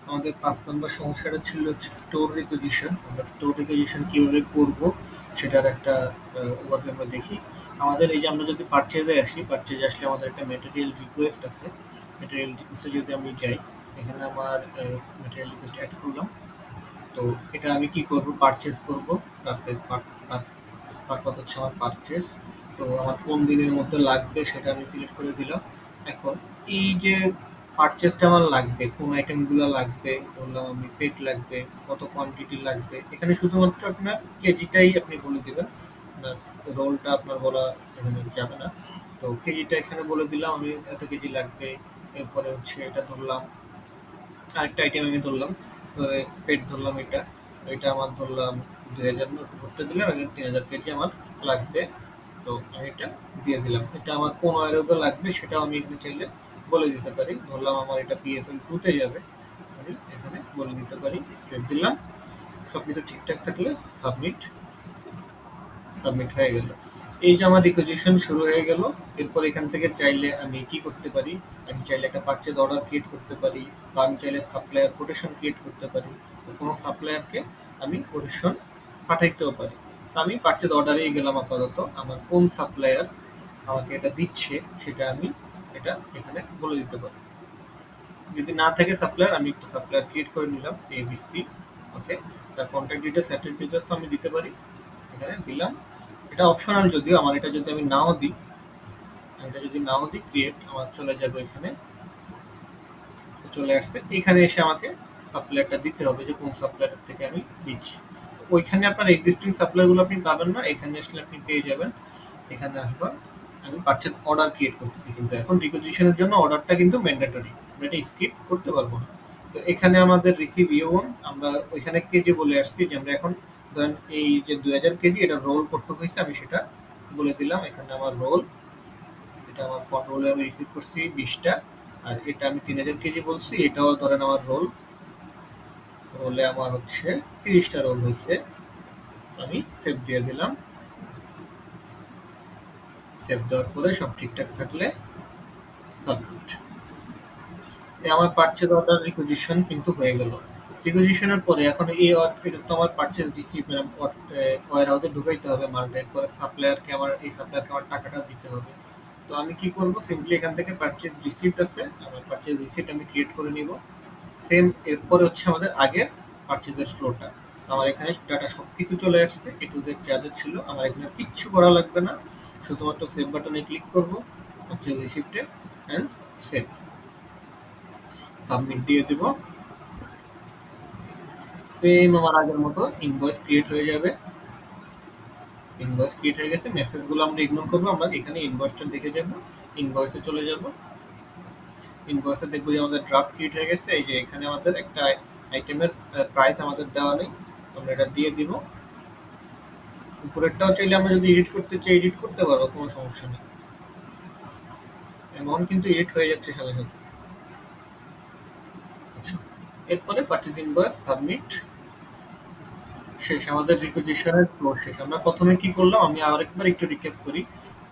আমাদের ৫ নম্বর সমস্যাটা ছিল হচ্ছে স্টোর রিকুইজিশন। আমরা স্টোর রিকুইজিশন কিভাবে করব সেটার একটা ওভারভিউ আমরা দেখি। আমাদের এই যে আমরা যদি পারচেজে আসি, পারচেজে আসলে আমাদের একটা ম্যাটেরিয়াল রিকোয়েস্ট আছে। ম্যাটেরিয়াল রিকোয়েস্টে যদি আমি যাই, এখানে আমার ম্যাটেরিয়াল রিকোয়েস্ট অ্যাড করলাম। তো এটা আমি কি করব, পারচেজ করব। পারপাস হচ্ছে আমার পারচেজ। তো আমার কোন দিনের মধ্যে লাগবে সেটা আমি সিলেক্ট করে দিলাম। এখন এই যে পারচেজটা আমার লাগবে, কোন আইটেমগুলো লাগবে, ধরলাম আমি পেট লাগবে, কত কোয়ান্টিটি লাগবে, এখানে শুধুমাত্র আপনার কেজিটাই আপনি বলে দিবেন। আপনার রোলটা আপনার বলা এখানে যাবে না। তো কেজিটা এখানে বলে দিলাম আমি এত কেজি লাগবে। এরপরে হচ্ছে এটা ধরলাম, আরেকটা আইটেম আমি ধরলাম, ধরে পেট ধরলাম, এটা আমার ধরলাম 2000 নোট করতে দিলাম, এখানে 3000 কেজি আমার লাগবে। তো আমি এটা দিয়ে দিলাম। এটা আমার কোন অয়েলতে লাগবে সেটাও আমি এখানে চাইলে বলে দিতে পারি। ধরলাম আমার এটা পিএফএল 2 তে যাবে, আমি এখানে বলে দিতে পারি। সেভ দিলাম। সবকিছু ঠিকঠাক থাকলে সাবমিট। সাবমিট হয়ে গেল। এই যে আমার রিকোয়েজিশন শুরু হয়ে গেল। এরপর এখান থেকে চাইলে আমি কি করতে পারি, আমি চাইলে একটা পারচেজ অর্ডার ক্রিয়েট করতে পারি, বা আমি চাইলে সাপ্লায়ার কোটেশন ক্রিয়েট করতে পারি। তো কোনো সাপ্লায়ারকে আমি কোটেশন পাঠাইতেও পারি। তো আমি পারচেজ অর্ডারেই গেলাম আপাতত। আমার কোন সাপ্লায়ার আমাকে এটা দিচ্ছে সেটা আমি এটা এখানে বলে দিতে পারি। যদি না থাকে সাপ্লায়ার, আমি একটা সাপ্লায়ার ক্রিয়েট করে নিলাম, এবিসি। ওকে, তার কন্ট্যাক্ট ডিটেলস, অ্যাড্রেস ডিটেলস আমি দিতে পারি, এখানে দিলাম। এটা অপশনাল, যদিও আমার এটা যদি আমি নাও দিই, ক্রিয়েট, আমার চলে যাবে এখানে, চলে আসছে। এখানে এসে আমাকে সাপ্লায়ারটা দিতে হবে যে কোন সাপ্লায়ার থেকে আমি দিচ্ছি। ওইখানে আপনার এক্সিস্টিং সাপ্লায়ারগুলো আপনি পাবেন না, এখানে আসলে আপনি পেয়ে যাবেন। এখানে আসবার আমি পারচেজ অর্ডার ক্রিয়েট করতেছি, কিন্তু এখন রিকোয়েজিশনের জন্য অর্ডারটা কিন্তু ম্যান্ডেটরি, আমরা এটা স্কিপ করতে পারবো না। তো এখানে আমাদের রিসিভ ইউন, আমরা ওইখানে কেজি বলে আসছি যে আমরা এখন ধরেন এই যে 2000 কেজি এটা রোল করতে হয়েছে, আমি সেটা বলে দিলাম। এখানে আমার রোল, এটা আমার রোলে আমি রিসিভ করছি 20টা। আর এটা আমি 3000 কেজি বলছি, এটাও ধরেন আমার রোলে আমার হচ্ছে 30টা রোল হয়েছে। আমি সেভ দিয়ে দিলাম। সেভ দেওয়ার পরে সব ঠিকঠাক থাকলে সাবমিট। আমার পারচেজ অর্ডার রিকুইজিশন কিন্তু হয়ে গেল। রিকুইজিশনের পরে এখন এটা তো আমার পারচেজ রিসিভ ওয়্যার হাউসে ঢুকাইতে হবে মালটা, এরপরে সাপ্লায়ারকে আমার টাকাটা দিতে হবে। তো আমি কি করব, সিম্পলি এখান থেকে পারচেজ রিসিপ্ট আছে, আমার পারচেজ রিসিপ্ট আমি ক্রিয়েট করে নিব। সেম এরপরে হচ্ছে আমাদের আগের পারচেজের ফ্লোটা। তো আমার এখানে ডাটা সব কিছু চলে আসছে, এ টু জেড যা যা ছিল। আমার এখানে কিচ্ছু করা লাগবে না, শুধুমাত্র সেভ বাটনে ক্লিক করব, পারচেজ রিসিপ্টে, অ্যান্ড সেভ। সাবমিট দিয়ে দেব। সেম আমার আগের মতো ইনভয়েস ক্রিয়েট হয়ে যাবে। ইনভয়েস ক্রিয়েট হয়ে গেছে, মেসেজগুলো আমরা ইগনোর করবো, আমরা এখানে ইনভয়েসটা দেখে যাব। ইনভয়েসে চলে যাব। ইনভয়েসে দেখবো যে আমাদের ড্রাফট ক্রিয়েট হয়ে গেছে। এই যে এখানে আমাদের একটা আইটেমের প্রাইস আমাদের দেওয়া নেই, আমরা এটা দিয়ে দিব। উপরেরটাও চাইলে আমরা যদি এডিট করতে চাই এডিট করতে পারবো, কোনো সমস্যা নেই। অ্যামাউন্ট কিন্তু এডিট হয়ে যাচ্ছে সাথে সাথে। আচ্ছা, এরপরে পারচেজ ইনভয়েস সাবমিট শেষ, আমাদের রিকুইজিশনের ফ্লো শেষ। আমরা প্রথমে কি করলাম, আমি আরেকবার একটু রিক্যাপ করি।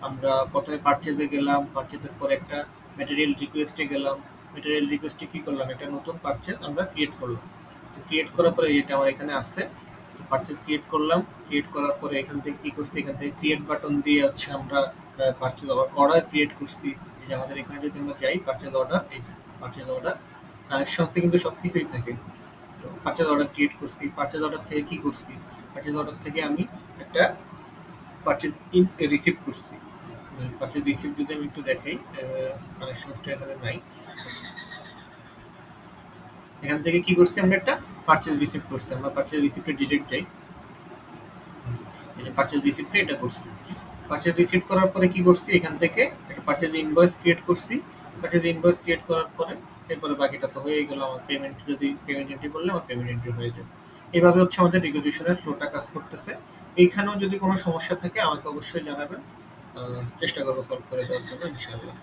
আমরা প্রথমে পারচেজে গেলাম, পারচেজের পরে একটা ম্যাটেরিয়াল রিকোয়েস্টে গেলাম। ম্যাটেরিয়াল রিকোয়েস্টে কি করলাম, একটা নতুন পারচেজ আমরা ক্রিয়েট করলাম। তো ক্রিয়েট করার পরে এটা আমার এখানে আছে, পারচেজ ক্রিয়েট করলাম। ক্রিয়েট করার পরে এখান থেকে কি করছি, এখান থেকে ক্রিয়েট বাটন দিয়ে হচ্ছে আমরা পারচেজ অর্ডার ক্রিয়েট করছি। এই যে আমাদের এখানে যদি আমরা যাই পারচেজ অর্ডার, এই যে পারচেজ অর্ডার কানেকশনসে কিন্তু সব কিছুই থাকে। তো পারচেজ অর্ডার ক্রিয়েট করছি। পারচেজ অর্ডার থেকে কি করছি, পারচেজ অর্ডার থেকে আমি একটা পারচেজ রিসিপ্ট করছি। পারচেজ রিসিপ্ট যদি আমি একটু দেখাই, কানেকশনসটা এখানে নাই। আচ্ছা, এখান থেকে কি করছি, আমরা একটা পারচেজ রিসিপ্ট করছি। আমরা পারচেজ রিসিপ্টে ডিরেক্ট যাই, এই যে পারচেজ রিসিপ্টে এটা করছি। পারচেজ রিসিপ্ট করার পরে কি করছি, এখান থেকে একটা পারচেজ ইনভয়েস ক্রিয়েট করছি। পারচেজ ইনভয়েস ক্রিয়েট করার পরে এরপরে বাকিটা তো হয়ে গেল। আমার পেমেন্ট, যদি পেমেন্ট এন্ট্রি করলে আমার পেমেন্ট এন্ট্রি হয়ে যাবে। এভাবে হচ্ছে আমাদের রিকুইজিশনের ফ্লোটা কাজ করতেছে। এইখানেও যদি কোনো সমস্যা থাকে আমাকে অবশ্যই জানাবেন, চেষ্টা করবো সলভ করে দেওয়ার জন্য ইনশাআল্লাহ।